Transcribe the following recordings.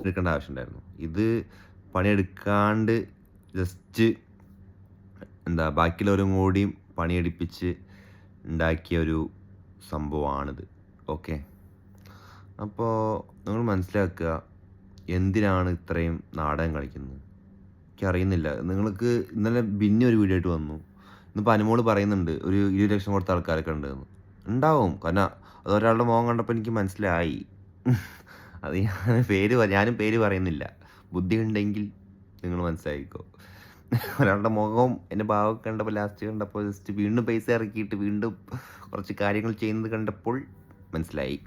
എടുക്കേണ്ട ആവശ്യമുണ്ടായിരുന്നു. ഇത് പണിയെടുക്കാണ്ട് ജസ്റ്റ് ബാക്കിയുള്ളവരും കൂടിയും പണിയെടുപ്പിച്ച് ഉണ്ടാക്കിയ ഒരു സംഭവമാണിത്. ഓക്കെ. അപ്പോൾ നിങ്ങൾ മനസ്സിലാക്കുക, എന്തിനാണ് ഇത്രയും നാടകം കളിക്കുന്നത്? എനിക്കറിയുന്നില്ല. നിങ്ങൾക്ക് ഇന്നലെ ബിന്നി ഒരു വീഡിയോ ആയിട്ട് വന്നു. ഇന്നിപ്പോൾ അനുമോള് പറയുന്നുണ്ട് ഒരു 20 ലക്ഷം കൊടുത്ത ആൾക്കാരൊക്കെ ഉണ്ടെന്ന്. ഉണ്ടാവും. കാരണം അത് ഒരാളുടെ മുഖം കണ്ടപ്പോൾ എനിക്ക് മനസ്സിലായി. അത് ഞാനും പേര് പറയുന്നില്ല. ബുദ്ധി ഉണ്ടെങ്കിൽ നിങ്ങൾ മനസ്സിലാക്കിക്കോ. ഒരാളുടെ മുഖവും എൻ്റെ ഭാവം കണ്ടപ്പോൾ ലാസ്റ്റ് കണ്ടപ്പോൾ ജസ്റ്റ് വീണ്ടും പൈസ ഇറക്കിയിട്ട് വീണ്ടും കുറച്ച് കാര്യങ്ങൾ ചെയ്യുന്നത് കണ്ടപ്പോൾ മനസ്സിലായി.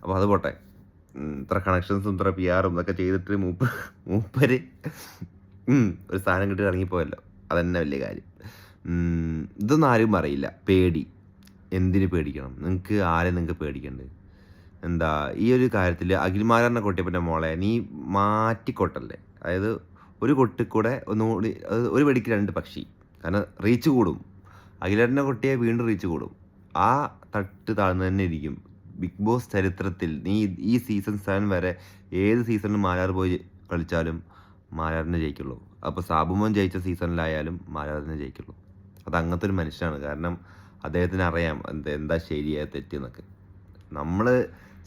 അപ്പോൾ അത് പോട്ടെ. ഇത്ര കണക്ഷൻസും ഇത്ര PR ഇതൊക്കെ ചെയ്തിട്ട് മൂപ്പര് ഒരു സാധനം കിട്ടി ഇറങ്ങിപ്പോയല്ലോ. അതന്നെ വലിയ കാര്യം. ഇതൊന്നും ആരും അറിയില്ല. പേടി എന്തിന് പേടിക്കണം? നിങ്ങൾക്ക് പേടിക്കണ്ടേ? ഈ ഒരു കാര്യത്തിൽ അഖിൽമാരാറിനെ കൊട്ടിയപ്പൻ്റെ മോളെ നീ മാറ്റിക്കൊട്ടല്ലേ. അതായത് ഒരു കൊട്ടിക്കൂടെ ഒന്നുകൂടി ഒരു വെടിക്ക് 2 പക്ഷി. കാരണം റീച്ച് കൂടും. അഖിലേട്ടനെ കൊട്ടിയാൽ വീണ്ടും റീച്ച് കൂടും. ആ തട്ട് താഴ്ന്നു തന്നെ ഇരിക്കും. ബിഗ് ബോസ് ചരിത്രത്തിൽ നീ ഈ സീസൺ 7 വരെ ഏത് സീസണിൽ മാരാർ പോയി കളിച്ചാലും മാരാറിനെ ജയിക്കുള്ളൂ. അപ്പോൾ സാബുമോൻ ജയിച്ച സീസണിലായാലും മാരാറിനെ ജയിക്കുള്ളൂ. അത് അങ്ങനത്തെ ഒരു മനുഷ്യനാണ്. കാരണം അദ്ദേഹത്തിന് അറിയാം എന്താ ശരിയായ തെറ്റെന്നൊക്കെ. നമ്മൾ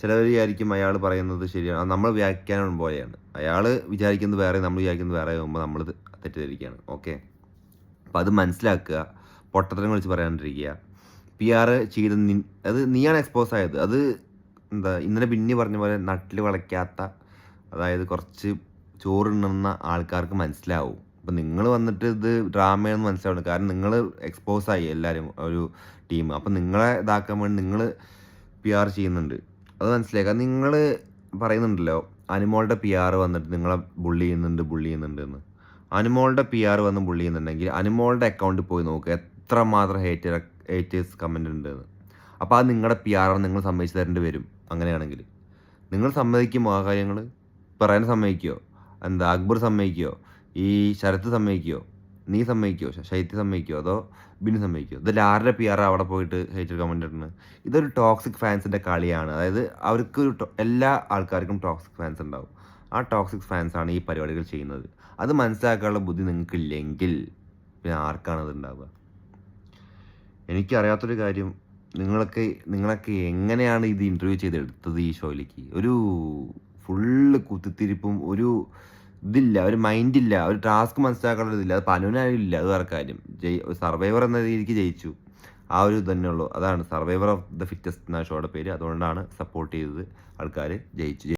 ചിലവർ വിചാരിക്കും അയാൾ പറയുന്നത് ശരിയാണ്. അത് നമ്മൾ വ്യാഖ്യാനം പോലെയാണ്. അയാൾ വിചാരിക്കുന്നത് വേറെ, നമ്മൾ വിചാരിക്കുന്നത് വേറെ ആകുമ്പോൾ നമ്മൾ തെറ്റിദ്ധരിക്കുകയാണ്. ഓക്കെ. അപ്പോൾ അത് മനസ്സിലാക്കുക. പൊട്ടത്തരം വിളിച്ച് പറയാണ്ടിരിക്കുക. PR ചെയ്ത് അത് നീയാണ് എക്സ്പോസ് ആയത്. അത് ഇന്നലെ ബിന്നി പറഞ്ഞ പോലെ നട്ടിൽ വളയ്ക്കാത്ത, അതായത് കുറച്ച് ചോറുണ്ണുന്ന ആൾക്കാർക്ക് മനസ്സിലാവും. അപ്പം നിങ്ങൾ വന്നിട്ട് ഇത് ഡ്രാമയാണെന്ന് മനസ്സിലാവുന്നു. കാരണം നിങ്ങൾ എക്സ്പോസായി എല്ലാവരും ഒരു ടീം. അപ്പം നിങ്ങളെ ഇതാക്കാൻ വേണ്ടി നിങ്ങൾ PR ചെയ്യുന്നുണ്ട്. അത് മനസ്സിലാക്കുക. നിങ്ങൾ പറയുന്നുണ്ടല്ലോ അനുമോളുടെ PR വന്നിട്ട് നിങ്ങളെ ബുള്ളി ചെയ്യുന്നുണ്ട് എന്ന്. അനുമോളുടെ PR വന്ന് ബുള്ളി ചെയ്യുന്നുണ്ടെങ്കിൽ അനുമോളുടെ അക്കൗണ്ടിൽ പോയി നോക്കുക എത്രമാത്രം ഹേറ്റേഴ്സ് കമൻ്റ് ഉണ്ടെന്ന്. അപ്പോൾ അത് നിങ്ങളുടെ PR നിങ്ങൾ സമ്മതിച്ച് തരേണ്ടി വരും. അങ്ങനെയാണെങ്കിൽ നിങ്ങൾ സമ്മതിക്കുമോ? ആ കാര്യങ്ങൾ പറയാൻ സമ്മതിക്കുമോ? അക്ബർ സമ്മതിക്കുമോ? ഈ ശരത്ത് സമ്മതിക്കുമോ? നീ സമ്മതിക്കുമോ? ശൈത്യ സമ്മതിക്കുമോ? അതോ ബിന്നി സമ്മതിക്കുമോ? ഇതിൽ ആരുടെ PR അവിടെ പോയിട്ട് ഹേറ്റർ കമൻ്റ് ഇടുന്നത്? ഇതൊരു ടോക്സിക് ഫാൻസിൻ്റെ കളിയാണ്. അതായത് അവർക്ക് എല്ലാ ആൾക്കാർക്കും ടോക്സിക് ഫാൻസ് ഉണ്ടാവും. ആ ടോക്സിക് ഫാൻസാണ് ഈ പരിപാടികൾ ചെയ്യുന്നത്. അത് മനസ്സിലാക്കാനുള്ള ബുദ്ധി നിങ്ങൾക്കില്ലെങ്കിൽ പിന്നെ ആർക്കാണത് ഉണ്ടാവുക? എനിക്കറിയാത്തൊരു കാര്യം, നിങ്ങളൊക്കെ എങ്ങനെയാണ് ഇത് ഇൻ്റർവ്യൂ ചെയ്തെടുത്തത് ഈ ഷോയിലേക്ക്? ഒരു ഫുള്ള് കുത്തിത്തിരിപ്പും ഒരു ഇതില്ല, ഒരു മൈൻഡില്ല, ഒരു ടാസ്ക് മനസ്സിലാക്കാനുള്ളതില്ല. അത് പനുവിനായില്ല. അത് വേറെ കാര്യം. സർവൈവർ എന്ന രീതിക്ക് ജയിച്ചു. ആ ഒരു തന്നെ ഉള്ളൂ. അതാണ് സർവൈവർ ഓഫ് ദ ഫിറ്റസ്റ്റ് എന്ന ഷോയുടെ പേര്. അതുകൊണ്ടാണ് സപ്പോർട്ട് ചെയ്തത് ആൾക്കാർ ജയിച്ചു.